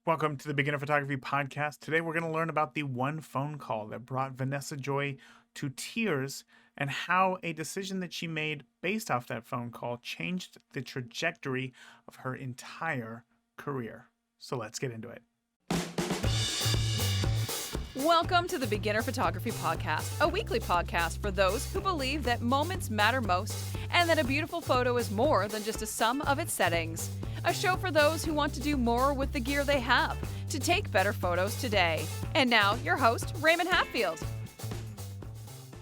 Welcome to the Beginner Photography Podcast. Today we're going to learn about the one phone call that brought Vanessa Joy to tears and how a decision that she made based off that phone call changed the trajectory of her entire career. So let's get into it. Welcome to the Beginner Photography Podcast, a weekly podcast for those who believe that moments matter most and that a beautiful photo is more than just a sum of its settings. A show for those who want to do more with the gear they have to take better photos today. And now, your host, Raymond Hatfield.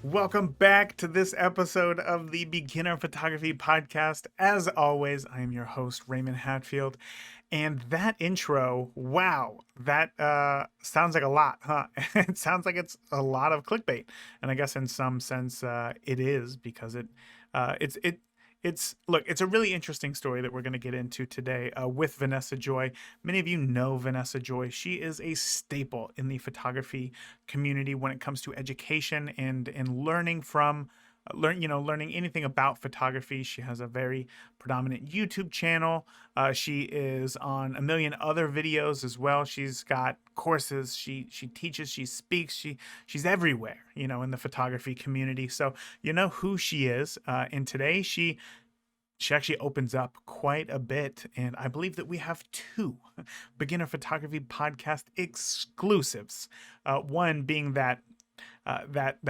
Welcome back to this episode of the Beginner Photography Podcast. As always, I am your host, Raymond Hatfield. And that intro, wow, that sounds like a lot, huh? It sounds like it's a lot of clickbait. And I guess in some sense it is, because it's a really interesting story that we're going to get into today with Vanessa Joy. Many of you know Vanessa Joy. She is a staple in the photography community when it comes to education and learning from learning anything about photography. She has a very predominant YouTube channel. She is on a million other videos as well. She's got courses. She teaches. She speaks. She's everywhere, in the photography community. So you know who she is. And today she actually opens up quite a bit, and I believe that we have two Beginner Photography Podcast exclusives. One being that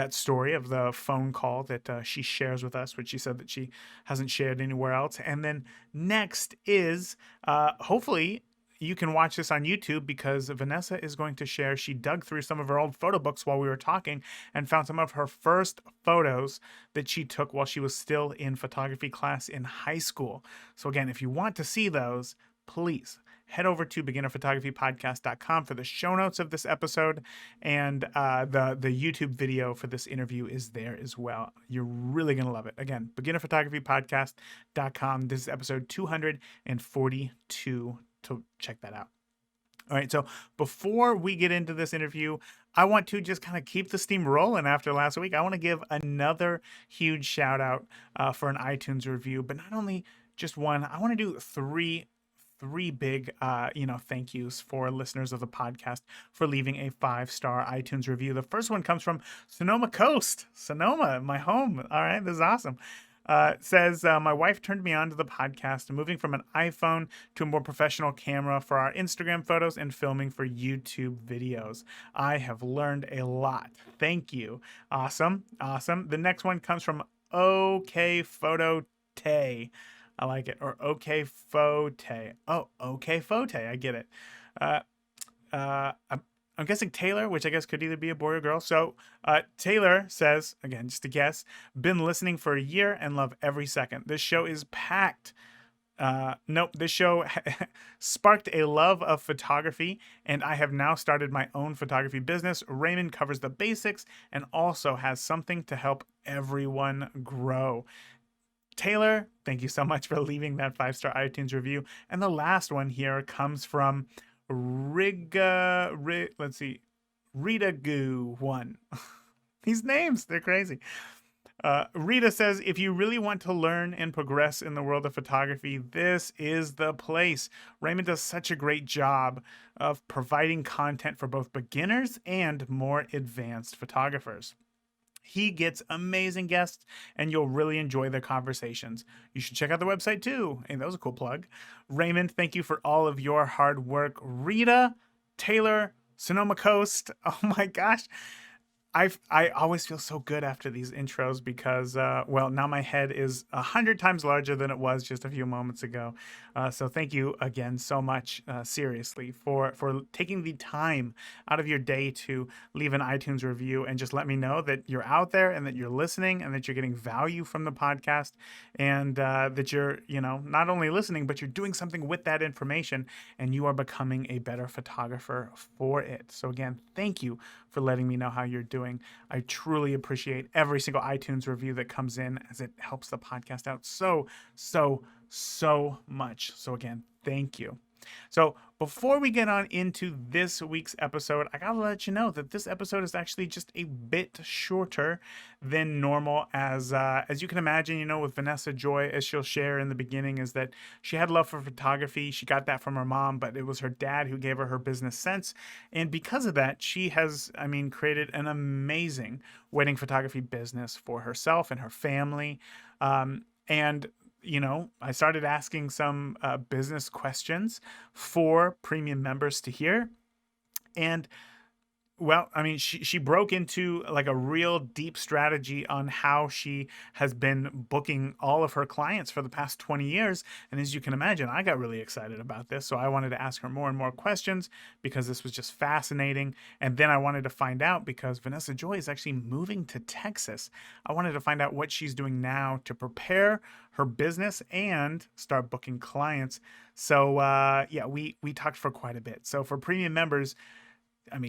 story of the phone call that she shares with us, which she said that she hasn't shared anywhere else. And then next is hopefully you can watch this on YouTube, because Vanessa is going to share. She dug through some of her old photo books while we were talking and found some of her first photos that she took while she was still in photography class in high school. So again, if you want to see those, please head over to beginnerphotographypodcast.com for the show notes of this episode, and the YouTube video for this interview is there as well. You're really going to love it. Again, beginnerphotographypodcast.com. This is episode 242 to check that out. All right, so before we get into this interview, I want to just kind of keep the steam rolling after last week. I want to give another huge shout out for an iTunes review, but not only just one. I want to do three big thank yous for listeners of the podcast for leaving a 5-star iTunes review. The first one comes from Sonoma Coast. Sonoma, my home. All right, this is awesome. Says, my wife turned me on to the podcast, moving from an iPhone to a more professional camera for our Instagram photos and filming for YouTube videos. I have learned a lot. Thank you. Awesome. The next one comes from OK Photo Tay. I like it. Or OK Phote. Oh, OK Phote. I get it. I'm guessing Taylor, which I guess could either be a boy or girl. So Taylor says, again, just a guess, been listening for a year and love every second. This show is packed. This show sparked a love of photography, and I have now started my own photography business. Raymond covers the basics and also has something to help everyone grow. Taylor, thank you so much for leaving that 5-star iTunes review. And the last one here comes from Rita Goo 1. These names, they're crazy. Rita says, if you really want to learn and progress in the world of photography, this is the place. Raymond does such a great job of providing content for both beginners and more advanced photographers. He gets amazing guests, and you'll really enjoy their conversations. You should check out the website too. Hey, that was a cool plug. Raymond, thank you for all of your hard work. Rita, Taylor, Sonoma Coast. Oh my gosh. I always feel so good after these intros because, now my head is 100 times larger than it was just a few moments ago. So thank you again so much, seriously, for taking the time out of your day to leave an iTunes review and just let me know that you're out there and that you're listening and that you're getting value from the podcast, and that you're, not only listening, but you're doing something with that information and you are becoming a better photographer for it. So again, thank you for letting me know how you're doing. I truly appreciate every single iTunes review that comes in, as it helps the podcast out so much. So again, thank you. So, before we get on into this week's episode, I gotta let you know that this episode is actually just a bit shorter than normal. As you can imagine, with Vanessa Joy, as she'll share in the beginning, is that she had love for photography. She got that from her mom, but it was her dad who gave her business sense, and because of that, she has, created an amazing wedding photography business for herself and her family. And I started asking some business questions for premium members to hear. And well, she broke into like a real deep strategy on how she has been booking all of her clients for the past 20 years. And as you can imagine, I got really excited about this. So I wanted to ask her more and more questions because this was just fascinating. And then I wanted to find out, because Vanessa Joy is actually moving to Texas, I wanted to find out what she's doing now to prepare her business and start booking clients. So yeah, we talked for quite a bit. So for premium members,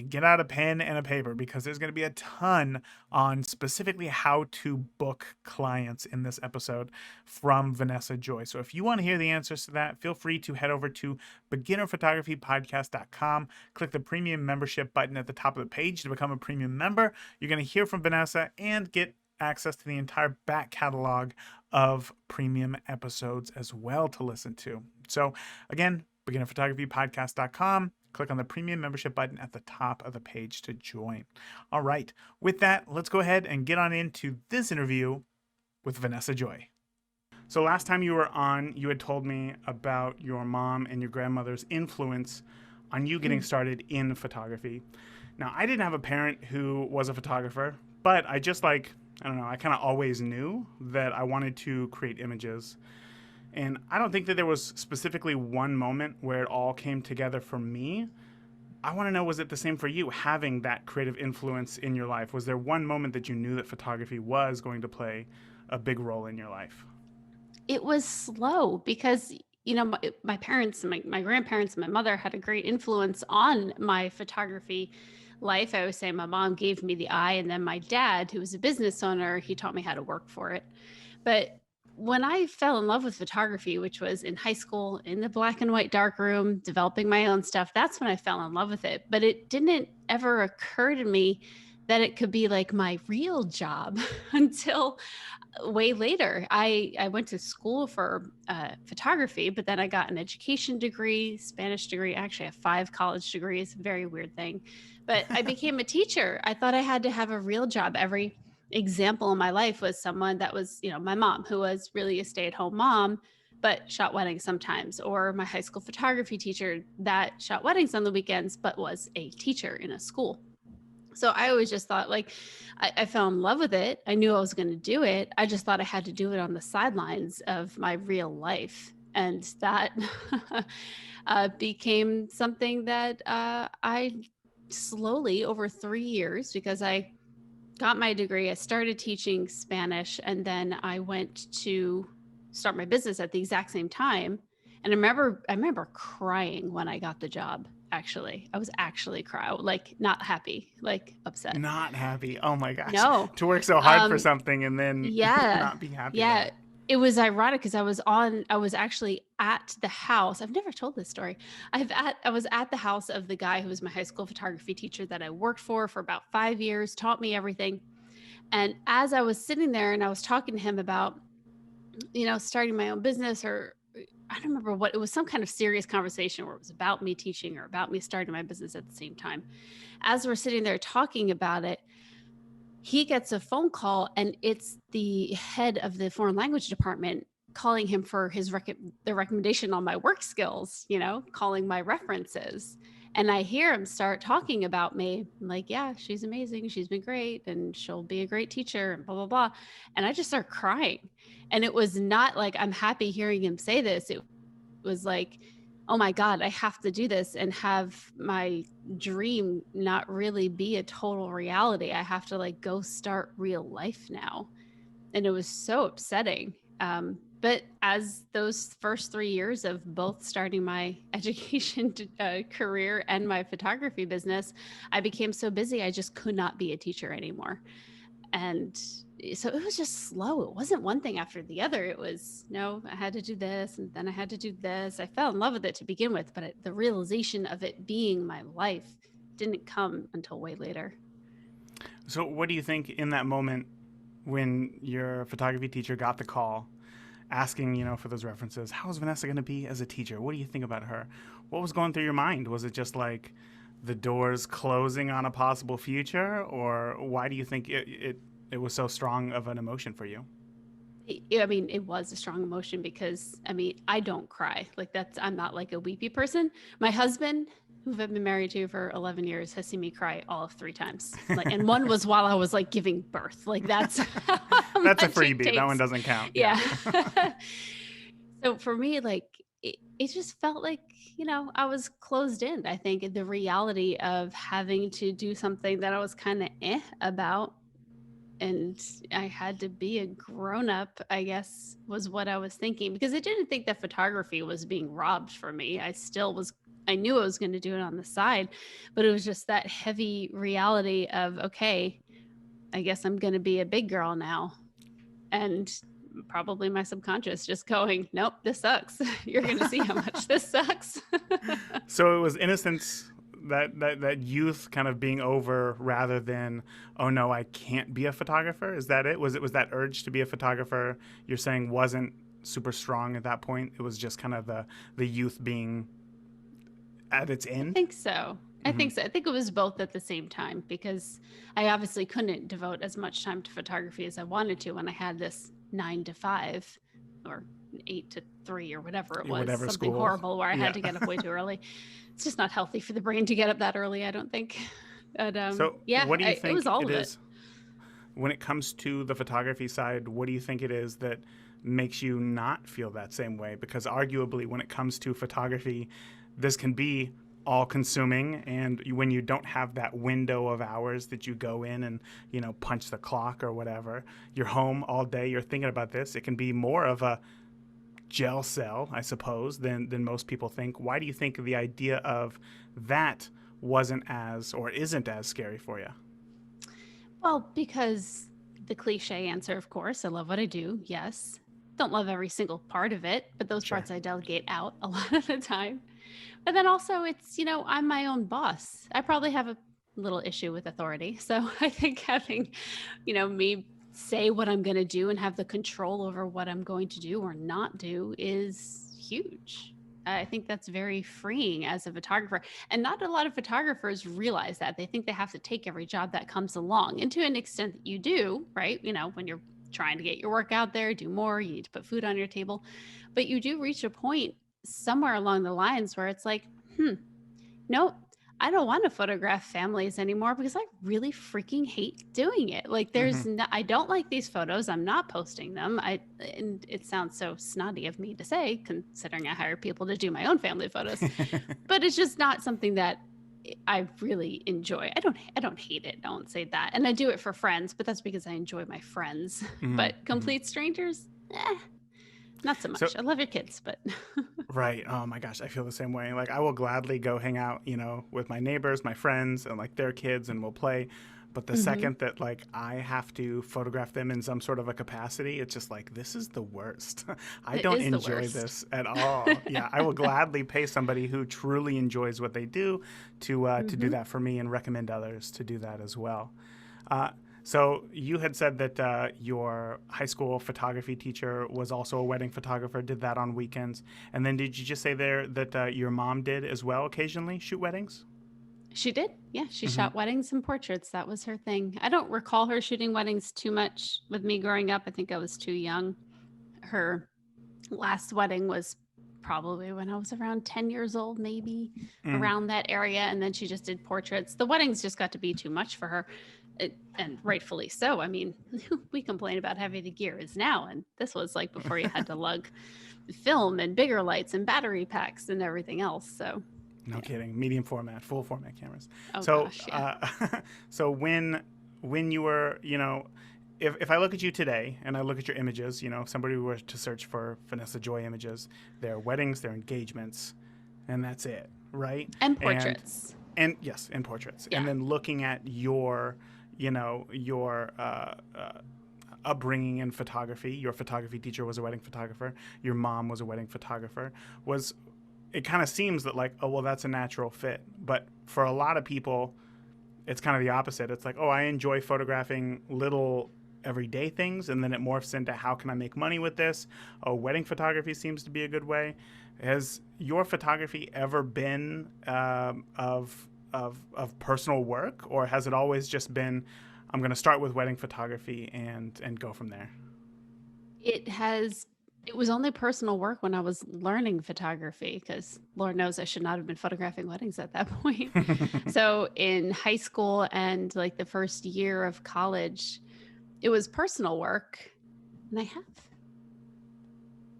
get out a pen and a paper, because there's going to be a ton on specifically how to book clients in this episode from Vanessa Joy. So if you want to hear the answers to that, feel free to head over to beginnerphotographypodcast.com, click the premium membership button at the top of the page to become a premium member. You're going to hear from Vanessa and get access to the entire back catalog of premium episodes as well to listen to. So again, beginnerphotographypodcast.com. Click on the premium membership button at the top of the page to join. All right. With that, let's go ahead and get on into this interview with Vanessa Joy. So last time you were on, you had told me about your mom and your grandmother's influence on you getting started in photography. Now, I didn't have a parent who was a photographer, but I kind of always knew that I wanted to create images. And I don't think that there was specifically one moment where it all came together for me. I want to know, was it the same for you, having that creative influence in your life? Was there one moment that you knew that photography was going to play a big role in your life? It was slow because, my parents, my grandparents, and my mother had a great influence on my photography life. I always say my mom gave me the eye, and then my dad, who was a business owner, he taught me how to work for it. But when I fell in love with photography, which was in high school, in the black and white dark room, developing my own stuff, that's when I fell in love with it. But it didn't ever occur to me that it could be like my real job until way later. I went to school for photography, but then I got an education degree, Spanish degree. Actually, I have 5 college degrees, very weird thing. But I became a teacher. I thought I had to have a real job. Every example in my life was someone that was, my mom, who was really a stay-at-home mom, but shot weddings sometimes, or my high school photography teacher that shot weddings on the weekends, but was a teacher in a school. So I always just thought, like, I fell in love with it. I knew I was going to do it. I just thought I had to do it on the sidelines of my real life. And that became something that I slowly, over 3 years, because I got my degree, I started teaching Spanish, and then I went to start my business at the exact same time. And I remember crying when I got the job. Actually, I was actually crying, like not happy, like upset. Not happy. Oh my gosh. No. To work so hard for something and then Yeah. not be happy about Yeah. it. It was ironic because I was actually at the house. I've never told this story. I was at the house of the guy who was my high school photography teacher that I worked for about 5 years, taught me everything. And as I was sitting there and I was talking to him about, starting my own business, or I don't remember what, it was some kind of serious conversation where it was about me teaching or about me starting my business at the same time. As we're sitting there talking about it, he gets a phone call, and it's the head of the foreign language department calling him for the recommendation on my work skills, calling my references. And I hear him start talking about me. I'm like, yeah, she's amazing. She's been great, and she'll be a great teacher, and blah, blah, blah. And I just start crying. And it was not like I'm happy hearing him say this. It was like, oh my God, I have to do this and have my dream not really be a total reality. I have to like go start real life now. And it was so upsetting. But as those first 3 years of both starting my education career and my photography business, I became so busy, I just could not be a teacher anymore. And so it was just slow. It wasn't one thing after the other. It was, no, I had to do this and then I had to do this. I fell in love with it to begin with, but the realization of it being my life didn't come until way later. So what do you think in that moment when your photography teacher got the call asking, for those references, how is Vanessa going to be as a teacher? What do you think about her? What was going through your mind? Was it just like the doors closing on a possible future, or why do you think it was so strong of an emotion for you? I mean, it was a strong emotion because, I mean, I don't cry. Like I'm not like a weepy person. My husband, who I've been married to for 11 years, has seen me cry all of 3 times. Like, and one was while I was like giving birth. Like that's how That's a much it freebie. That one takes. doesn't count. Yeah. So for me, like it just felt like, I was closed in. I think the reality of having to do something that I was kind of about, and I had to be a grown up, I guess, was what I was thinking, because I didn't think that photography was being robbed from me. I knew I was going to do it on the side, but it was just that heavy reality of, okay, I guess I'm going to be a big girl now. And probably my subconscious just going, nope, this sucks. You're going to see how much this sucks. So it was innocence, that youth kind of being over, rather than, oh no, I can't be a photographer. Is that it? Was that urge to be a photographer you're saying wasn't super strong at that point? It was just kind of the youth being at its I end? think so. I Mm-hmm. think so. I think it was both at the same time, because I obviously couldn't devote as much time to photography as I wanted to when I had this 9 to 5 or 8 to 3 or whatever it was, Whatever something school. horrible where I Yeah. had to get up way too early. It's just not healthy for the brain to get up that early, I don't think. But So yeah, what do you it was think all it of it. is when it comes to the photography side? What do you think it is that makes you not feel that same way? Because arguably, when it comes to photography, this can be all consuming, and when you don't have that window of hours that you go in and punch the clock or whatever, you're home all day, you're thinking about this, it can be more of a jail cell, I suppose, than most people think. Why do you think the idea of that wasn't as, or isn't as scary for you? Well, because the cliche answer, of course, I love what I do. Yes. Don't love every single part of it, but those Sure. parts I delegate out a lot of the time. But then also it's, I'm my own boss. I probably have a little issue with authority. So I think having, me say what I'm going to do and have the control over what I'm going to do or not do is huge. I think that's very freeing as a photographer. And not a lot of photographers realize that. They think they have to take every job that comes along. And to an extent that you do, right? When you're trying to get your work out there, do more, you need to put food on your table. But you do reach a point somewhere along the lines where it's like, nope, I don't want to photograph families anymore because I really freaking hate doing it. Like Mm-hmm. I don't like these photos. I'm not posting them. And it sounds so snotty of me to say, considering I hire people to do my own family photos, but it's just not something that I really enjoy. I don't hate it. I won't say that. And I do it for friends, but that's because I enjoy my friends. Mm-hmm. But complete strangers, not so much. So I love your kids, but right. Oh my gosh, I feel the same way. Like I will gladly go hang out, with my neighbors, my friends, and like their kids, and we'll play. But the Mhm. second that like I have to photograph them in some sort of a capacity, it's just like this is the worst. I It don't is the enjoy worst. this at all. Yeah, I will gladly pay somebody who truly enjoys what they do to do Mhm. that for me, and recommend others to do that as well. Uh, so you had said that your high school photography teacher was also a wedding photographer, did that on weekends. And then did you just say there that your mom did as well occasionally shoot weddings? She did. Yeah, she Mm-hmm. shot weddings and portraits. That was her thing. I don't recall her shooting weddings too much with me growing up. I think I was too young. Her last wedding was probably when I was around 10 years old, maybe Mm. around that area. And then she just did portraits. The weddings just got to be too much for her. And rightfully so. I mean, we complain about how heavy the gear is now. And this was like before you had to lug film and bigger lights and battery packs and everything else. So, No yeah. kidding. Medium format, full format cameras. Oh, So, gosh. Yeah. so when you were, if I look at you today and I look at your images, if somebody were to search for Vanessa Joy images, their weddings, their engagements, and that's it, right? And portraits. And yes, and portraits. Yeah. And then looking at your, your upbringing in photography. Your photography teacher was a wedding photographer. Your mom was a wedding photographer. Was it kind of seems that like, oh well, that's a natural fit. But for a lot of people, it's kind of the opposite. It's like, oh, I enjoy photographing little everyday things, and then it morphs into how can I make money with this? Oh, wedding photography seems to be a good way. Has your photography ever been of personal work, or has it always just been, I'm going to start with wedding photography and go from there? It was only personal work when I was learning photography, because Lord knows I should not have been photographing weddings at that point. So in high school and like the first year of college, it was personal work. And I have.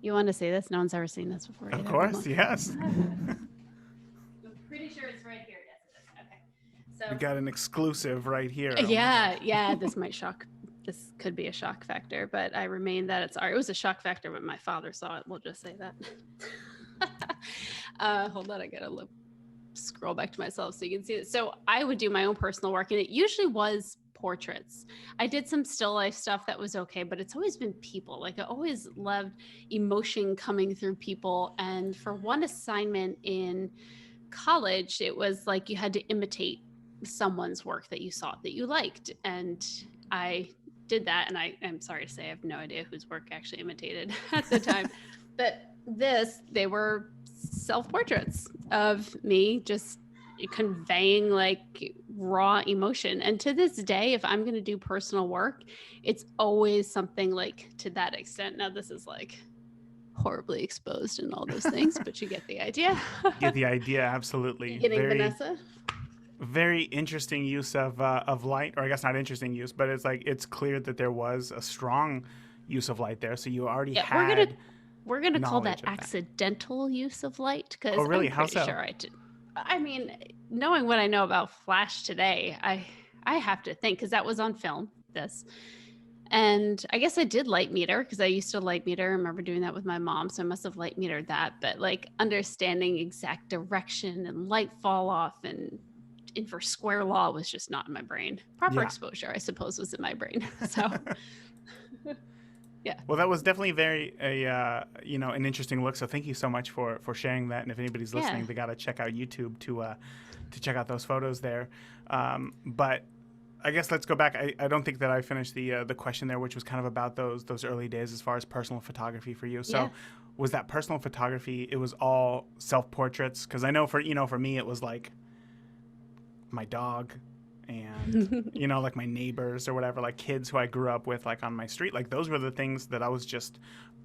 You want to see this? No one's ever seen this before. Of either. course, yes. I'm pretty sure it's right here. Yes, it is. Okay. So We got an exclusive right here. yeah, this might shock. This could be a shock factor, but I remain that it's art. It was a shock factor when my father saw it. We'll just say that. Hold on, I gotta scroll back to myself so you can see it. So I would do my own personal work, and it usually was portraits. I did some still life stuff that was okay, but it's always been people. Like I always loved emotion coming through people. And for one assignment in college, it was like you had to imitate someone's work that you saw that you liked. And I did that. And I'm sorry to say, I have no idea whose work actually imitated at the time. But they were self-portraits of me just conveying like raw emotion. And to this day, if I'm going to do personal work, it's always something like to that extent. Now, this is like horribly exposed and all those things, but you get the idea. Get the idea, absolutely. Getting Vanessa? Very interesting use of light, or I guess not interesting use, but it's like it's clear that there was a strong use of light there. So you already had. We're gonna call that knowledge of accidental use of light, because Oh, really? I'm How pretty so? sure I did. I mean, knowing what I know about Flash today, I have to think, because that was on film. And I guess I did light meter, because I used to light meter. I remember doing that with my mom, so I must have light metered that. But like understanding exact direction and light fall off and inverse square law was just not in my brain. Proper Yeah. exposure, I suppose, was in my brain. So yeah. Well, that was definitely an interesting look. So thank you so much for sharing that. And if anybody's listening, they got to check out YouTube to check out those photos there. But I guess let's go back. I don't think that I finished the question there, which was kind of about those early days as far as personal photography for you. So was that personal photography? It was all self-portraits? Because I know for me, it was like my dog and like my neighbors or whatever, like kids who I grew up with, like on my street. Like those were the things that I was just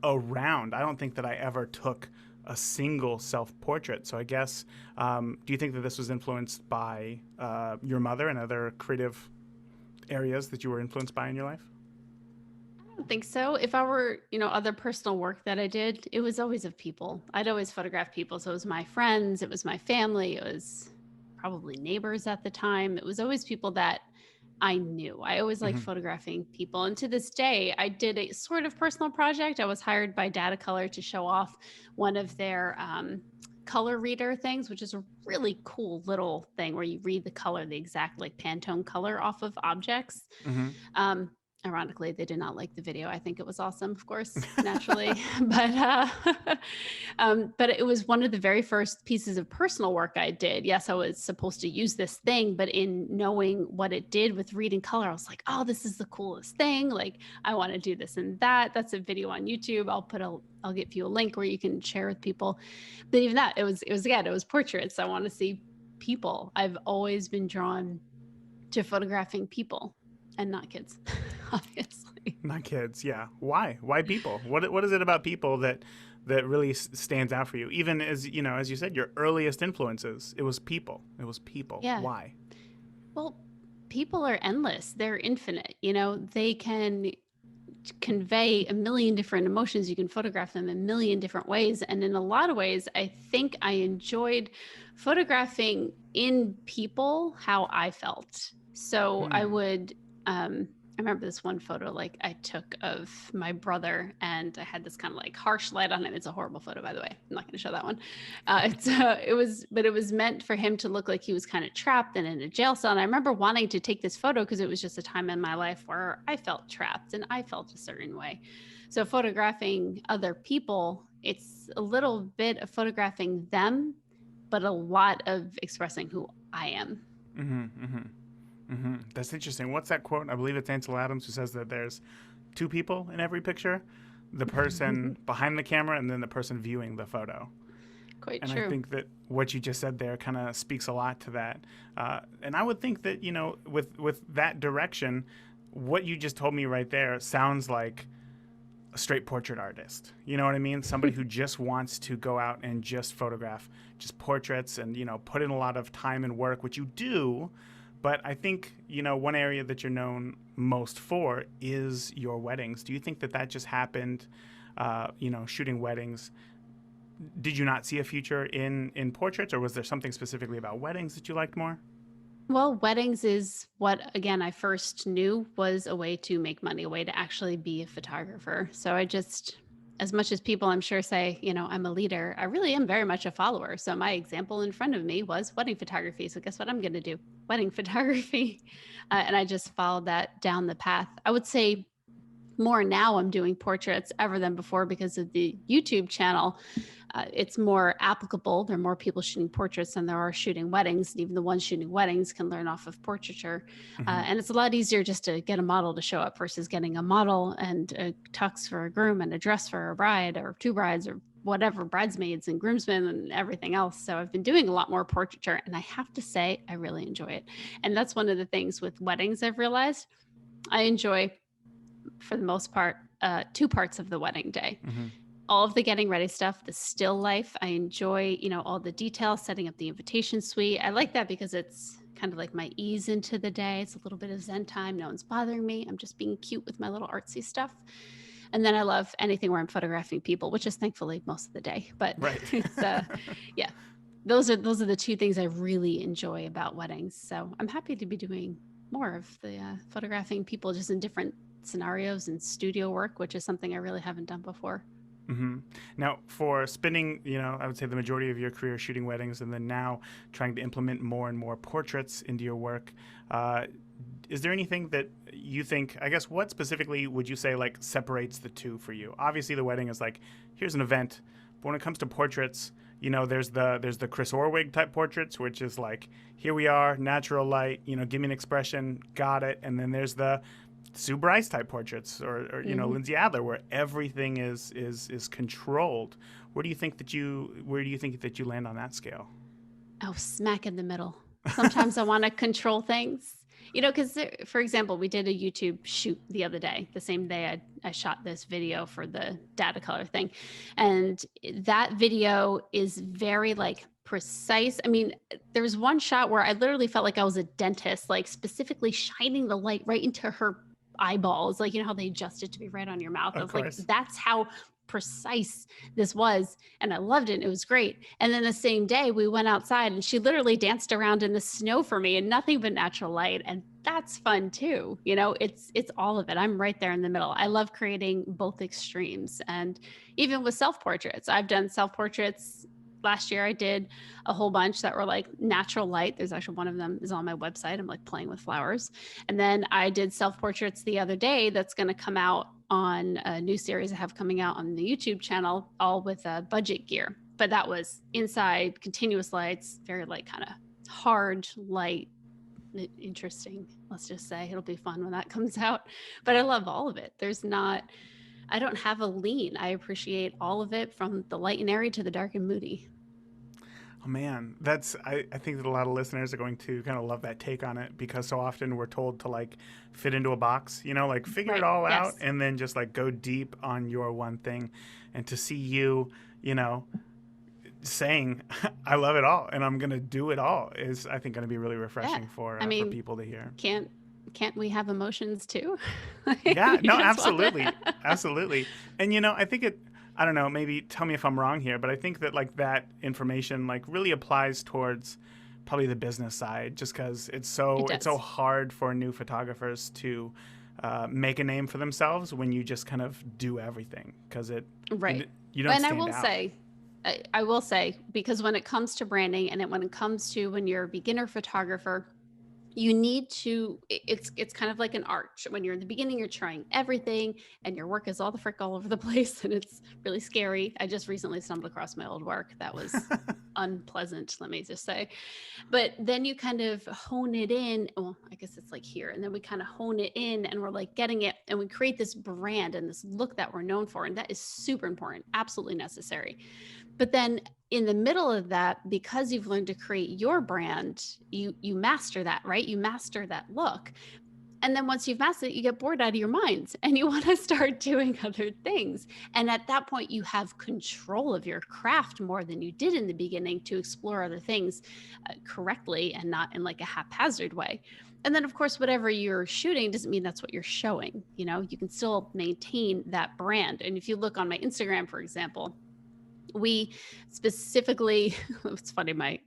around. I don't think that I ever took a single self-portrait. So I guess, do you think that this was influenced by your mother and other creative areas that you were influenced by in your life? I don't think so. If I were, other personal work that I did, it was always of people. I'd always photograph people. So it was my friends, it was my family, it was probably neighbors at the time. It was always people that I knew. I always liked photographing people. And to this day, I did a sort of personal project. I was hired by Data Color to show off one of their color reader things, which is a really cool little thing where you read the color, the exact like Pantone color off of objects. Ironically, they did not like the video. I think it was awesome, of course, naturally. But it was one of the very first pieces of personal work I did. Yes, I was supposed to use this thing, but in knowing what it did with reading color, I was like, oh, this is the coolest thing. Like, I want to do this and that. That's a video on YouTube. I'll give you a link where you can share with people. But even that, it was portraits. I want to see people. I've always been drawn to photographing people and not kids. Obviously. Not kids, yeah. Why people? What is it about people that really stands out for you? Even as you said, your earliest influences, it was people. Yeah. Why? Well, people are endless. They're infinite. They can convey a million different emotions. You can photograph them a million different ways. And in a lot of ways, I think I enjoyed photographing in people how I felt. So I would I remember this one photo like I took of my brother, and I had this kind of like harsh light on him. It's a horrible photo, by the way. I'm not going to show that one. But it was meant for him to look like he was kind of trapped and in a jail cell. And I remember wanting to take this photo because it was just a time in my life where I felt trapped and I felt a certain way. So photographing other people, it's a little bit of photographing them, but a lot of expressing who I am. That's interesting. What's that quote? I believe it's Ansel Adams who says that there's two people in every picture, the person behind the camera and then the person viewing the photo. Quite and true. I think that what you just said there kind of speaks a lot to that. And I would think that, with that direction, what you just told me right there sounds like a straight portrait artist. You know what I mean? Somebody who just wants to go out and just photograph just portraits and, put in a lot of time and work, which you do. But I think, one area that you're known most for is your weddings. Do you think that just happened, shooting weddings? Did you not see a future in portraits, or was there something specifically about weddings that you liked more? Well, weddings is what, again, I first knew was a way to make money, a way to actually be a photographer. So as much as people I'm sure say, I'm a leader, I really am very much a follower. So my example in front of me was wedding photography. So guess what I'm going to do? Wedding photography. And I just followed that down the path. I would say more now I'm doing portraits ever than before because of the YouTube channel. It's more applicable. There are more people shooting portraits than there are shooting weddings. And even the ones shooting weddings can learn off of portraiture. And it's a lot easier just to get a model to show up versus getting a model and a tux for a groom and a dress for a bride or two brides or whatever, bridesmaids and groomsmen and everything else. So I've been doing a lot more portraiture, and I have to say, I really enjoy it. And that's one of the things with weddings I've realized. I enjoy, for the most part, two parts of the wedding day. All of the getting ready stuff, the still life. I enjoy, all the details, setting up the invitation suite. I like that because it's kind of like my ease into the day. It's a little bit of Zen time. No one's bothering me. I'm just being cute with my little artsy stuff. And then I love anything where I'm photographing people, which is thankfully most of the day. But right. It's yeah. Those are the two things I really enjoy about weddings. So I'm happy to be doing more of the photographing people just in different scenarios and studio work, which is something I really haven't done before. Now, for spending, I would say the majority of your career shooting weddings and then now trying to implement more and more portraits into your work, is there anything that you think, I guess, what specifically would you say like separates the two for you? Obviously, the wedding is like, here's an event. But when it comes to portraits, there's the Chris Orwig type portraits, which is like, here we are, natural light, give me an expression, got it. And then there's the Sue Bryce type portraits or Lindsay Adler, where everything is controlled. Where do you think that you land on that scale? Oh, smack in the middle. Sometimes I want to control things, because for example, we did a YouTube shoot the other day, the same day I shot this video for the data color thing. And that video is very like precise. I mean, there was one shot where I literally felt like I was a dentist, like specifically shining the light right into her eyeballs, like how they adjust it to be right on your mouth. I was like, that's how precise this was, and I loved it. It was great. And then the same day we went outside and she literally danced around in the snow for me and nothing but natural light, and that's fun too. It's all of it. I'm right there in the middle. I love creating both extremes. And even with self-portraits, I've done self-portraits. Last year I did a whole bunch that were like natural light. There's actually one of them is on my website. I'm like playing with flowers. And then I did self-portraits the other day that's going to come out on a new series I have coming out on the YouTube channel, all with budget gear. But that was inside, continuous lights, very like kind of hard light, interesting. Let's just say it'll be fun when that comes out. But I love all of it. I don't have a lean. I appreciate all of it, from the light and airy to the dark and moody. Oh man, I think that a lot of listeners are going to kind of love that take on it, because so often we're told to like fit into a box, like figure it all out and then just like go deep on your one thing. And to see you, saying I love it all and I'm going to do it all is, I think, going to be really refreshing for people to hear. Can't we have emotions too? Yeah, no, absolutely. Absolutely. And, I think I don't know, maybe tell me if I'm wrong here, but I think that like that information like really applies towards probably the business side, just because it's so hard for new photographers to make a name for themselves when you just kind of do everything, because Right. you don't And stand out. I will say, because when it comes to branding and when it comes to when you're a beginner photographer, you need to, it's kind of like an arch. When you're in the beginning, you're trying everything and your work is all the frick all over the place and it's really scary. I just recently stumbled across my old work. That was unpleasant, let me just say. But then you kind of hone it in. Well, I guess it's like here. And then we kind of hone it in and we're like getting it and we create this brand and this look that we're known for. And that is super important, absolutely necessary. But then in the middle of that, because you've learned to create your brand, you master that, right? You master that look. And then once you've mastered it, you get bored out of your minds and you want to start doing other things. And at that point, you have control of your craft more than you did in the beginning to explore other things correctly and not in like a haphazard way. And then, of course, whatever you're shooting doesn't mean that's what you're showing. You know, you can still maintain that brand. And if you look on my Instagram, for example, we specifically, it's funny, my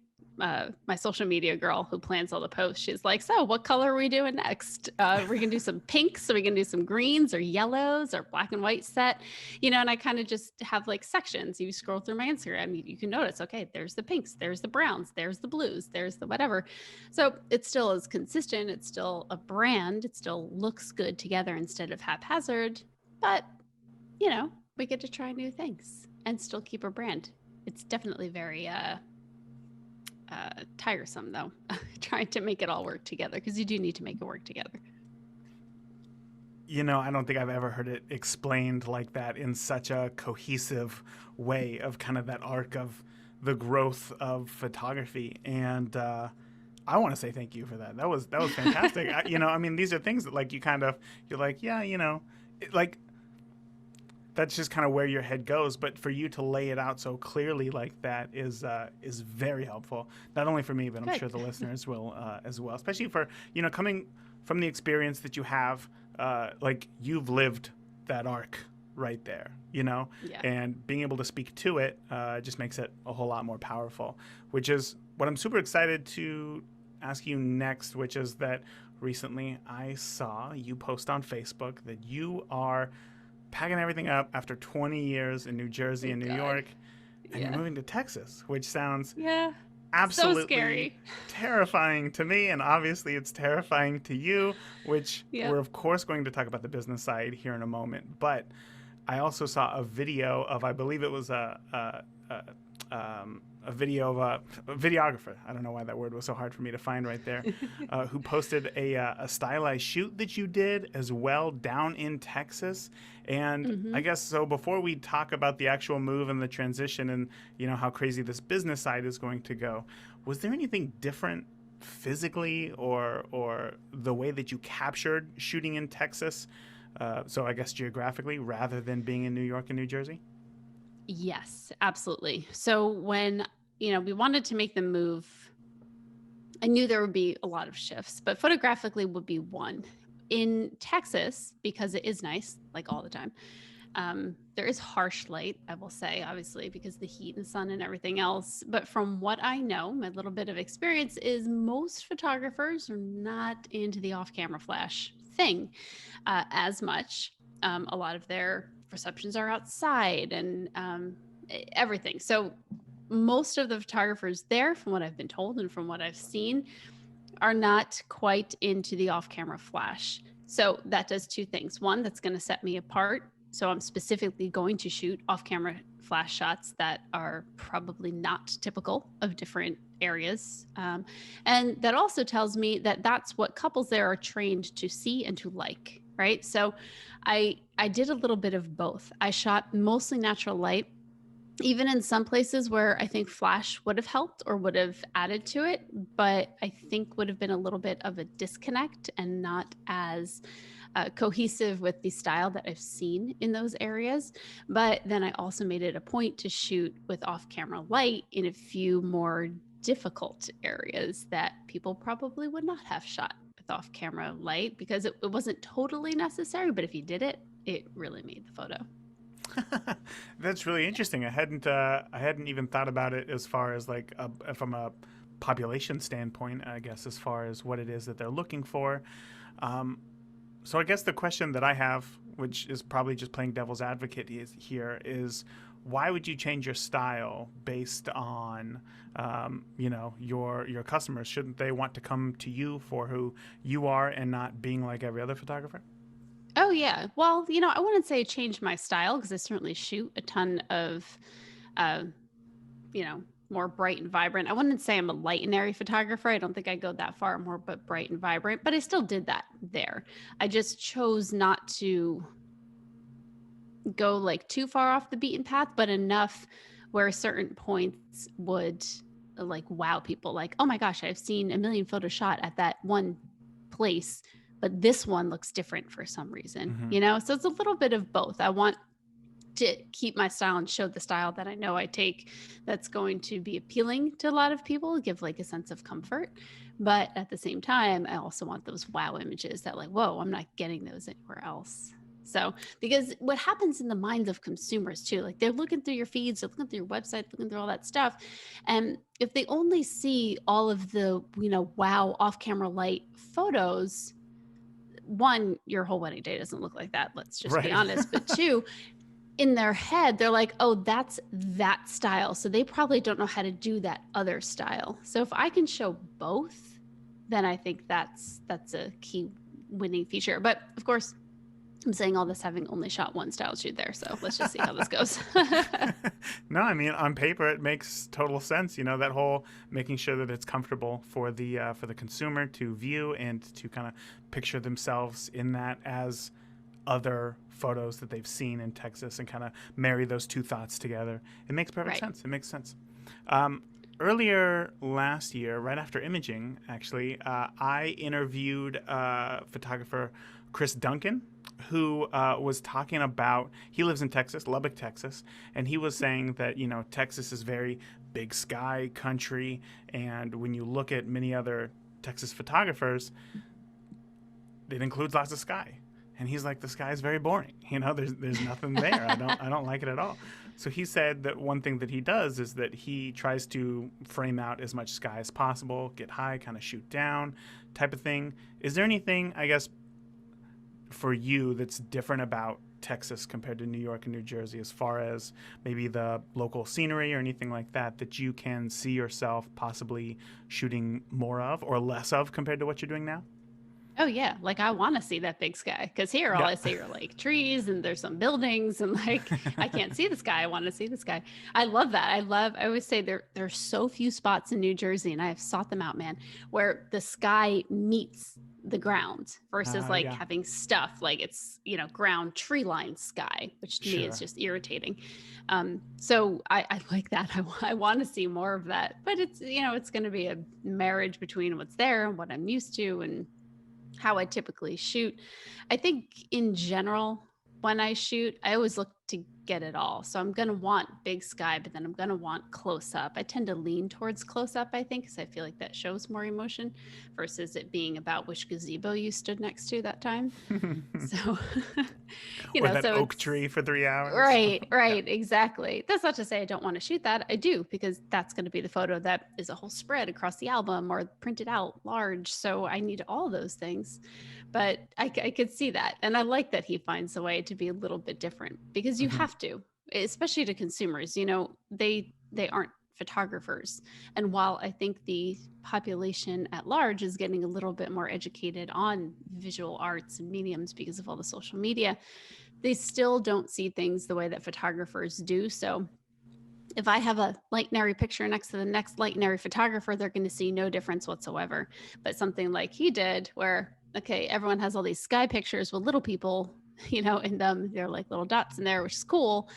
social media girl who plans all the posts, she's like, so what color are we doing next? We're gonna do some pinks, so we can do some greens or yellows or black and white set, you know. And I kind of just have like sections. You scroll through my Instagram, you can notice, okay, there's the pinks, there's the browns, there's the blues, there's the whatever. So it still is consistent, it's still a brand, it still looks good together instead of haphazard, but you know, we get to try new things and still keep a brand. It's definitely very tiresome, though, trying to make it all work together, because you do need to make it work together. You know, I don't think I've ever heard it explained like that in such a cohesive way of kind of that arc of the growth of photography. And I want to say thank you for that. That was fantastic. You know, I mean, these are things that like you're like, yeah, you know, like that's just kind of where your head goes. But for you to lay it out so clearly like that is very helpful. Not only for me, but I'm sure the listeners will as well. Especially for, you know, coming from the experience that you have, like you've lived that arc right there, you know, and being able to speak to it just makes it a whole lot more powerful, which is what I'm super excited to ask you next, which is that recently I saw you post on Facebook that you are packing everything up after 20 years in New Jersey and New York, and you're moving to Texas, which sounds absolutely so scary, terrifying to me, and obviously it's terrifying to you, which we're of course going to talk about the business side here in a moment. But I also saw a video of, I believe it was a video of a videographer. I don't know why that word was so hard for me to find right there, who posted a stylized shoot that you did as well down in Texas. And I guess so before we talk about the actual move and the transition and, you know, how crazy this business side is going to go, was there anything different physically or the way that you captured shooting in Texas? So I guess geographically rather than being in New York and New Jersey? Yes, absolutely. So when, you know, we wanted to make the move, I knew there would be a lot of shifts, but photographically would be one. In Texas, because it is nice, like all the time, there is harsh light, I will say, obviously, because the heat and sun and everything else. But from what I know, my little bit of experience is most photographers are not into the off-camera flash thing as much. A lot of their receptions are outside and everything. So most of the photographers there, from what I've been told and from what I've seen, are not quite into the off-camera flash. So that does two things. One, that's going to set me apart. So I'm specifically going to shoot off-camera flash shots that are probably not typical of different areas. And that also tells me that that's what couples there are trained to see and to like, right? So I did a little bit of both. I shot mostly natural light, even in some places where I think flash would have helped or would have added to it, but I think would have been a little bit of a disconnect and not as cohesive with the style that I've seen in those areas. But then I also made it a point to shoot with off-camera light in a few more difficult areas that people probably would not have shot with off-camera light, because it wasn't totally necessary, but if you did it, it really made the photo. That's really interesting. I hadn't even thought about it as far as like from a population standpoint, I guess, as far as what it is that they're looking for. So I guess the question that I have, which is probably just playing devil's advocate is why would you change your style based on, your customers? Shouldn't they want to come to you for who you are and not being like every other photographer? Oh yeah. Well, I wouldn't say change my style because I certainly shoot a ton of, uh, more bright and vibrant. I wouldn't say I'm a light and airy photographer. I don't think I go that far, more but bright and vibrant. But I still did that there. I just chose not to go like too far off the beaten path, but enough where certain points would like wow people. Like, oh my gosh, I've seen a million photos shot at that one place, but this one looks different for some reason, Mm-hmm. So it's a little bit of both. I want to keep my style and show the style that I know I take that's going to be appealing to a lot of people, give like a sense of comfort. But at the same time, I also want those wow images that like, whoa, I'm not getting those anywhere else. So, because what happens in the minds of consumers too, like they're looking through your feeds, they're looking through your website, looking through all that stuff. And if they only see all of the, wow, off camera light photos, one, your whole wedding day doesn't look like that. Let's just be Right. honest. But two, in their head, they're like, oh, that's that style. So they probably don't know how to do that other style. So if I can show both, then I think that's a key winning feature. But of course, I'm saying all this having only shot one style shoot there. So let's just see how this goes. No, I mean, on paper it makes total sense. That whole making sure that it's comfortable for the consumer to view and to kind of picture themselves in that as other photos that they've seen in Texas and kind of marry those two thoughts together. It makes perfect sense. It makes sense. Earlier last year, right after imaging, actually, I interviewed photographer Chris Duncan, who was talking about, he lives in Texas, Lubbock, Texas, and he was saying that, Texas is very big sky country, and when you look at many other Texas photographers, it includes lots of sky. And he's like, the sky is very boring. There's nothing there. I don't like it at all. So he said that one thing that he does is that he tries to frame out as much sky as possible, get high, kind of shoot down type of thing. Is there anything, I guess, for you that's different about Texas compared to New York and New Jersey as far as maybe the local scenery or anything like that you can see yourself possibly shooting more of or less of compared to what you're doing now? Oh yeah, like I want to see that big sky because here all Yeah. I see are like trees and there's some buildings and like I can't see the sky. I want to see the sky. I love that. I always say there's so few spots in New Jersey, and I have sought them out, man, where the sky meets the ground versus like Yeah. having stuff like it's ground tree line sky, which to me is Sure. just irritating. So I like that. I want to see more of that, but it's it's going to be a marriage between what's there and what I'm used to and how I typically shoot. I think in general, when I shoot, I always look to get it all. So I'm going to want big sky, but then I'm going to want close up. I tend to lean towards close up, I think, because I feel like that shows more emotion versus it being about which gazebo you stood next to that time. So, Or that so oak tree for 3 hours. Right, exactly. That's not to say I don't want to shoot that. I do, because that's going to be the photo that is a whole spread across the album or printed out large. So I need all those things. But I could see that. And I like that he finds a way to be a little bit different because you have to, especially to consumers. They aren't photographers. And while I think the population at large is getting a little bit more educated on visual arts and mediums because of all the social media, they still don't see things the way that photographers do. So if I have a light and airy picture next to the next light and airy photographer, they're going to see no difference whatsoever. But something like he did where, okay, everyone has all these sky pictures with little people, in them, they're like little dots in there, which is cool.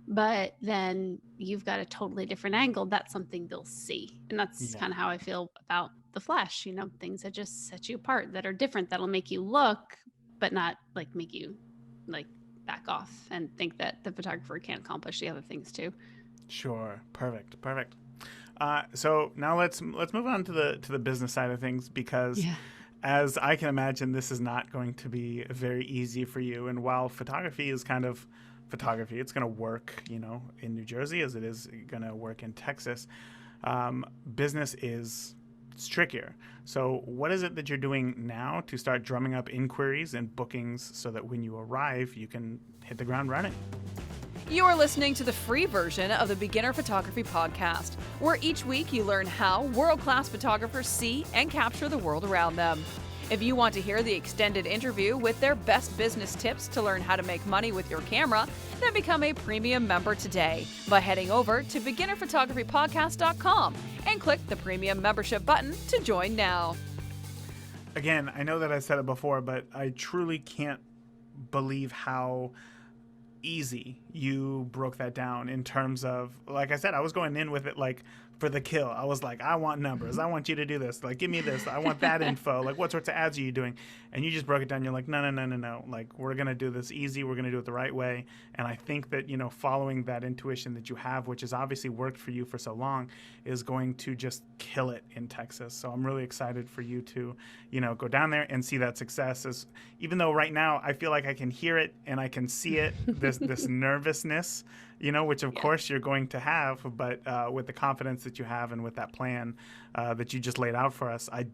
But then you've got a totally different angle. That's something they'll see. And that's kind of how I feel about the flash, things that just set you apart, that are different, that'll make you look, but not like make you like back off and think that the photographer can't accomplish the other things too. Sure. Perfect. So now let's move on to the business side of things, because as I can imagine, this is not going to be very easy for you. And while photography is kind of photography, it's going to work, in New Jersey as it is going to work in Texas. Business is it's trickier. So what is it that you're doing now to start drumming up inquiries and bookings so that when you arrive, you can hit the ground running? You are listening to the free version of the Beginner Photography Podcast, where each week you learn how world-class photographers see and capture the world around them. If you want to hear the extended interview with their best business tips to learn how to make money with your camera, then become a premium member today by heading over to beginnerphotographypodcast.com and click the premium membership button to join now. Again, I know that I said it before, but I truly can't believe how easy you broke that down in terms of, like I said, I was going in with it like for the kill. I was like, I want numbers. I want you to do this. Like, give me this. I want that info. Like, what sorts of ads are you doing? And you just broke it down. You're like, no. Like, we're going to do this easy. We're going to do it the right way. And I think that, following that intuition that you have, which has obviously worked for you for so long, is going to just kill it in Texas. So I'm really excited for you to, go down there and see that success. Even though right now I feel like I can hear it and I can see it, this nervousness, which of course you're going to have, but with the confidence that you have and with that plan that you just laid out for us, I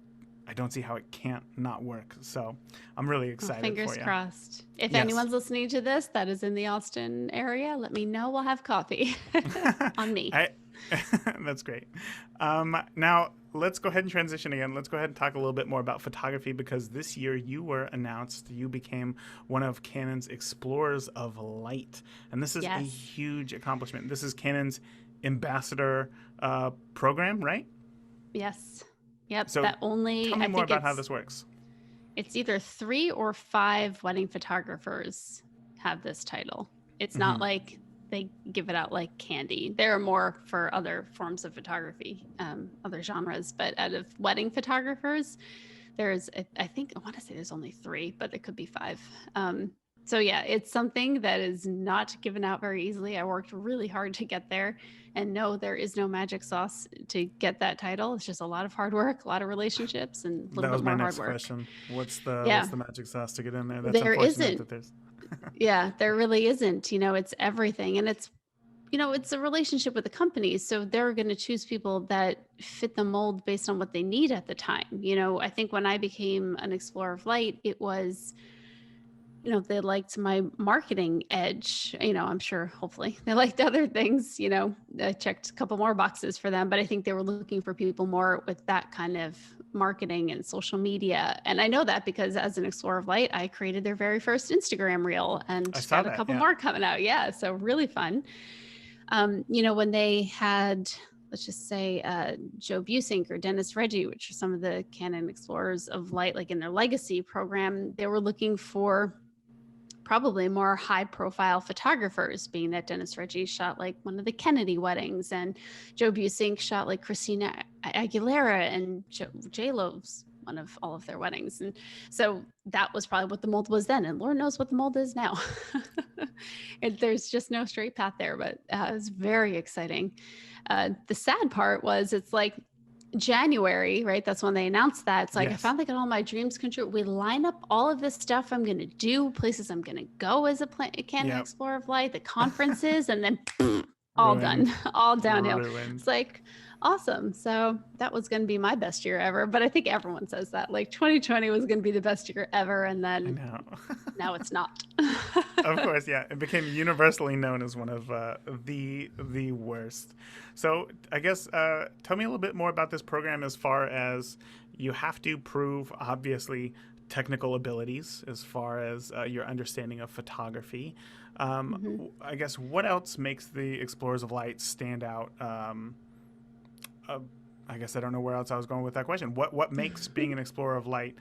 don't see how it can't not work. So I'm really excited for you. Fingers crossed. If anyone's listening to this that is in the Austin area, let me know. We'll have coffee on me. That's great. Now, let's go ahead and transition again. Let's go ahead and talk a little bit more about photography, because this year you became one of Canon's Explorers of Light. And this is a huge accomplishment. This is Canon's ambassador program, right? Yes. Yep. So tell me more about how this works. It's either 3 or 5 wedding photographers have this title. It's not like they give it out like candy. There are more for other forms of photography, other genres, but out of wedding photographers, I want to say there's only 3, but there could be 5. So yeah, it's something that is not given out very easily. I worked really hard to get there, and no, there is no magic sauce to get that title. It's just a lot of hard work, a lot of relationships, and a little bit more hard work. That was my next question. What's the magic sauce to get in there? That's there isn't. That there's... Yeah, there really isn't. It's everything, and it's a relationship with the companies, so they're going to choose people that fit the mold based on what they need at the time. I think when I became an Explorer of Light, it was, they liked my marketing edge. I'm sure, hopefully, they liked other things. I checked a couple more boxes for them, but I think they were looking for people more with that kind of marketing and social media. And I know that because as an Explorer of Light, I created their very first Instagram reel and got a couple more coming out. Yeah, so really fun. When they had, let's just say, Joe Busink or Dennis Reggie, which are some of the Canon Explorers of Light, like in their legacy program, they were looking for probably more high profile photographers, being that Dennis Reggie shot like one of the Kennedy weddings and Joe Busink shot like Christina Aguilera and J-Lo's one of all of their weddings. And so that was probably what the mold was then. And Lord knows what the mold is now. There's just no straight path there, but it was very exciting. The sad part was it's like January, right? That's when they announced that. It's like, I finally got all my dreams come true. We line up all of this stuff I'm going to do, places I'm going to go as a Canon Explorer of Light, the conferences, and then all done, all downhill. It's like, awesome. So that was going to be my best year ever. But I think everyone says that, like 2020 was going to be the best year ever. And then now it's not. Of course. Yeah. It became universally known as one of the worst. So I guess, tell me a little bit more about this program, as far as you have to prove, obviously, technical abilities as far as your understanding of photography. I guess what else makes the Explorers of Light stand out? I guess I don't know where else I was going with that question. What makes being an Explorer of Light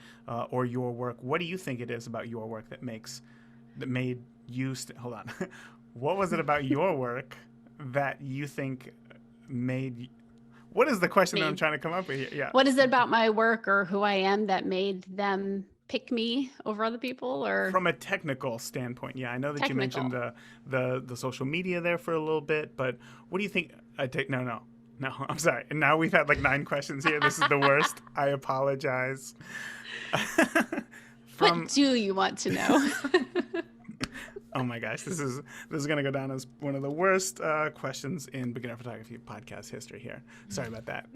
or your work? What do you think it is about your work that made you hold on? What was it about your work that you think made? What is the question that I'm trying to come up with here? Yeah. What is it about my work or who I am that made them pick me over other people? Or from a technical standpoint? Yeah, I know that you mentioned the social media there for a little bit, but what do you think? No, I'm sorry. And now we've had like 9 questions here. This is the worst. I apologize. What do you want to know? Oh my gosh, this is gonna go down as one of the worst questions in beginner photography podcast history. Here, sorry about that.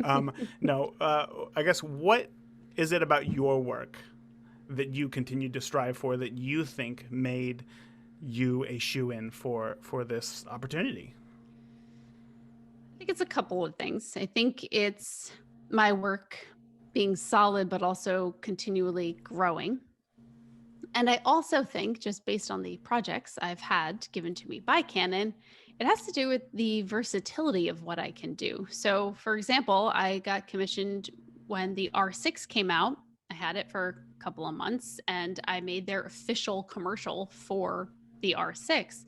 No, I guess what is it about your work that you continue to strive for that you think made you a shoe-in for this opportunity? I think it's a couple of things. I think it's my work being solid, but also continually growing. And I also think, just based on the projects I've had given to me by Canon, it has to do with the versatility of what I can do. So, for example, I got commissioned when the R6 came out. I had it for a couple of months and I made their official commercial for the R6.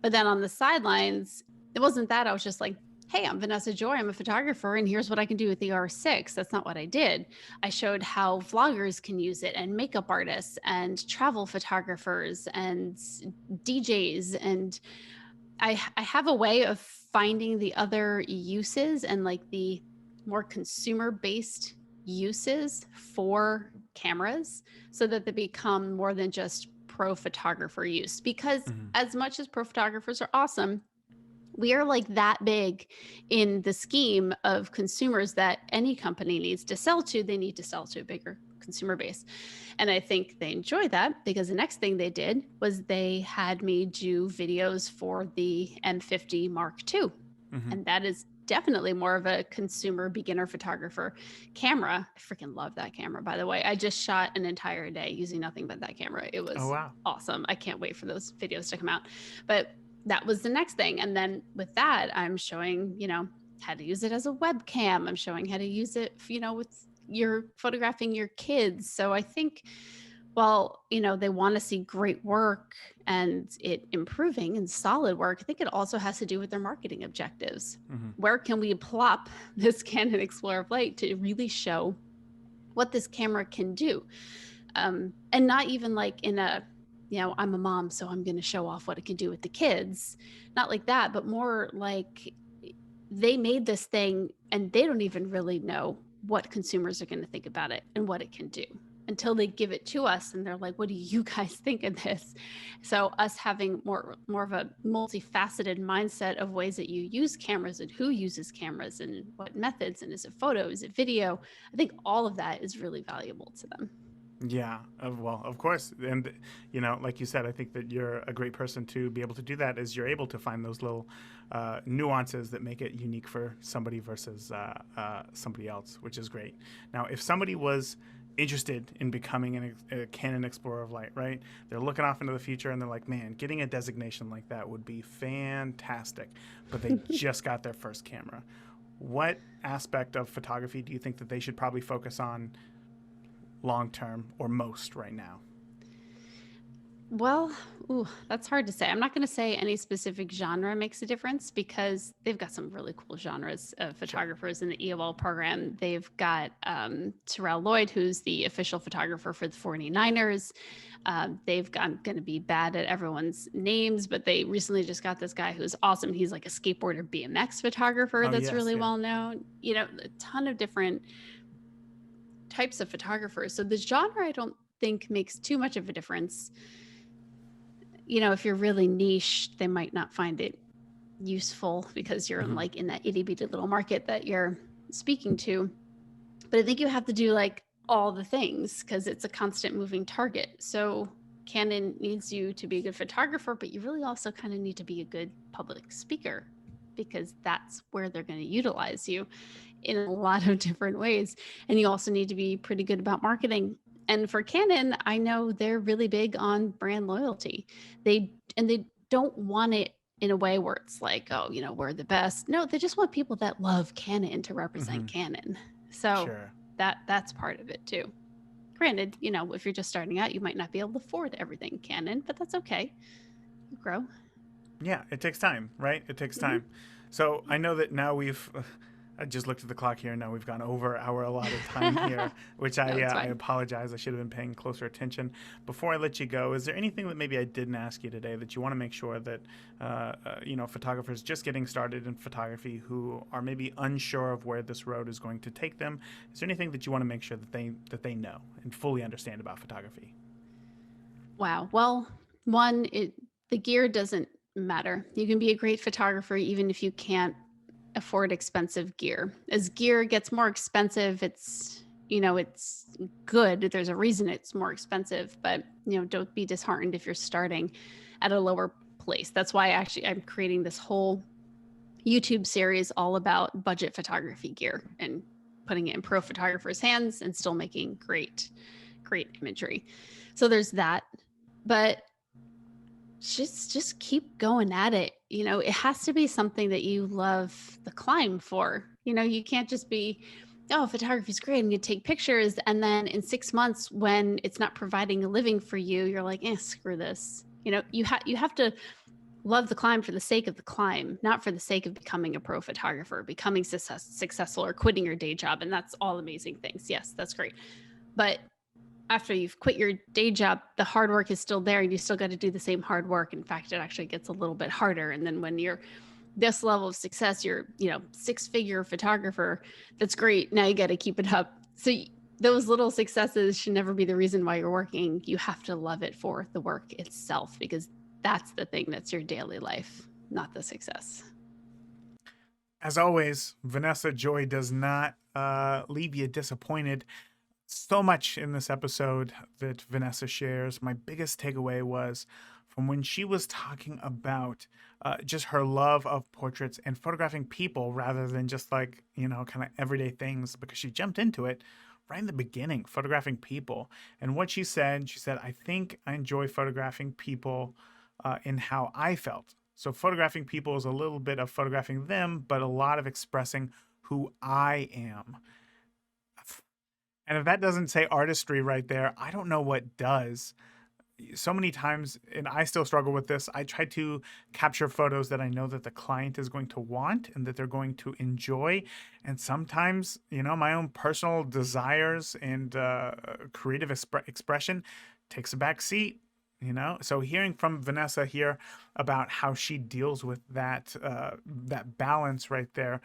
But then on the sidelines, it wasn't that. I was just like, hey, I'm Vanessa Joy. I'm a photographer, and here's what I can do with the R6. That's not what I did. I showed how vloggers can use it, and makeup artists, and travel photographers, and DJs. And I have a way of finding the other uses and like the more consumer based uses for cameras so that they become more than just pro photographer use. Because as much as pro photographers are awesome, we are like that big in the scheme of consumers that any company needs to sell to. They need to sell to a bigger consumer base. And I think they enjoy that because the next thing they did was they had me do videos for the M50 Mark II. And that is definitely more of a consumer beginner photographer camera. I freaking love that camera, by the way. I just shot an entire day using nothing but that camera. It was awesome. I can't wait for those videos to come out. But that was the next thing. And then with that, I'm showing, how to use it as a webcam. I'm showing how to use it, with you're photographing your kids. So I think, well, they want to see great work and it improving and solid work. I think it also has to do with their marketing objectives. Where can we plop this Canon Explorer of Light to really show what this camera can do? And not even like in a, I'm a mom, so I'm going to show off what it can do with the kids. Not like that, but more like they made this thing and they don't even really know what consumers are going to think about it and what it can do until they give it to us. And they're like, what do you guys think of this? So us having more of a multifaceted mindset of ways that you use cameras and who uses cameras and what methods, and is it photo, is it video? I think all of that is really valuable to them. Yeah, well, of course. And, like you said, I think that you're a great person to be able to do that, is you're able to find those little nuances that make it unique for somebody versus somebody else, which is great. Now, if somebody was interested in becoming a Canon Explorer of Light, right? They're looking off into the future and they're like, man, getting a designation like that would be fantastic, but they just got their first camera. What aspect of photography do you think that they should probably focus on long term or most right now? Well, that's hard to say. I'm not going to say any specific genre makes a difference because they've got some really cool genres of photographers in the EOL program. They've got Terrell Lloyd, who's the official photographer for the 49ers. I'm going to be bad at everyone's names, but they recently just got this guy who's awesome. He's like a skateboarder BMX photographer that's really well known. A ton of different types of photographers. So the genre, I don't think makes too much of a difference. If you're really niche, they might not find it useful because you're in that itty bitty little market that you're speaking to. But I think you have to do like all the things because it's a constant moving target. So Canon needs you to be a good photographer, but you really also kind of need to be a good public speaker because that's where they're going to utilize you in a lot of different ways. And you also need to be pretty good about marketing. And for Canon, I know they're really big on brand loyalty. They don't want it in a way where it's like, oh, we're the best. No, they just want people that love Canon to represent Canon. So that's part of it too. Granted, if you're just starting out, you might not be able to afford everything Canon, but that's okay. You grow. Yeah, it takes time, right? It takes time. So I know that now I just looked at the clock here. Now we've gone over our allotted time here, which I apologize. I should have been paying closer attention. Before I let you go, is there anything that maybe I didn't ask you today that you want to make sure that, photographers just getting started in photography who are maybe unsure of where this road is going to take them, is there anything that you want to make sure that they know and fully understand about photography? Wow. Well, one, The gear doesn't matter. You can be a great photographer even if you can't afford expensive gear. As gear gets more expensive, it's good. There's a reason it's more expensive, but don't be disheartened if you're starting at a lower place. That's why I'm creating this whole YouTube series all about budget photography gear and putting it in pro photographers' hands and still making great imagery. So there's that. But just keep going at it. It has to be something that you love the climb for. You can't just be, oh, photography's great, I'm gonna take pictures, and then in 6 months when it's not providing a living for you, you're like, screw this. You have to love the climb for the sake of the climb, not for the sake of becoming a pro photographer, becoming successful, or quitting your day job. And that's all amazing things. Yes, that's great. But after you've quit your day job, the hard work is still there and you still got to do the same hard work. In fact, it actually gets a little bit harder. And then when you're this level of success, you're, 6-figure photographer, that's great. Now you got to keep it up. So those little successes should never be the reason why you're working. You have to love it for the work itself, because that's the thing that's your daily life, not the success. As always, Vanessa Joy does not leave you disappointed. So much in this episode that Vanessa shares. My biggest takeaway was from when she was talking about just her love of portraits and photographing people rather than just kind of everyday things, because she jumped into it right in the beginning, photographing people. And what she said, I think I enjoy photographing people in how I felt. So photographing people is a little bit of photographing them, but a lot of expressing who I am. And if that doesn't say artistry right there, I don't know what does. So many times, and I still struggle with this, I try to capture photos that I know that the client is going to want and that they're going to enjoy. And sometimes, my own personal desires and creative expression takes a back seat. So hearing from Vanessa here about how she deals with that balance right there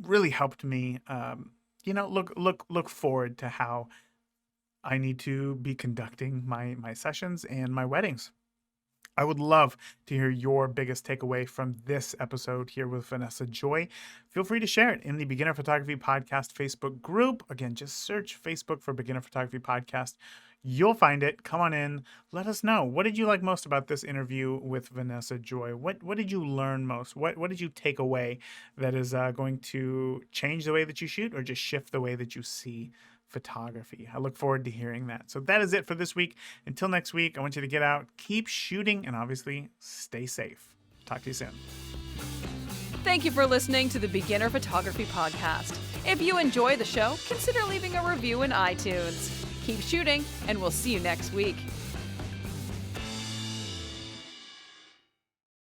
really helped me look forward to how I need to be conducting my sessions and my weddings. I would love to hear your biggest takeaway from this episode here with Vanessa Joy. Feel free to share it in the Beginner Photography Podcast Facebook group. Again, just search Facebook for Beginner Photography Podcast. You'll find it. Come on in. Let us know. What did you like most about this interview with Vanessa Joy? What did you learn most? What did you take away that is going to change the way that you shoot or just shift the way that you see photography? I look forward to hearing that. So that is it for this week. Until next week, I want you to get out, keep shooting, and obviously stay safe. Talk to you soon. Thank you for listening to the Beginner Photography Podcast. If you enjoy the show, consider leaving a review in iTunes. Keep shooting, and we'll see you next week.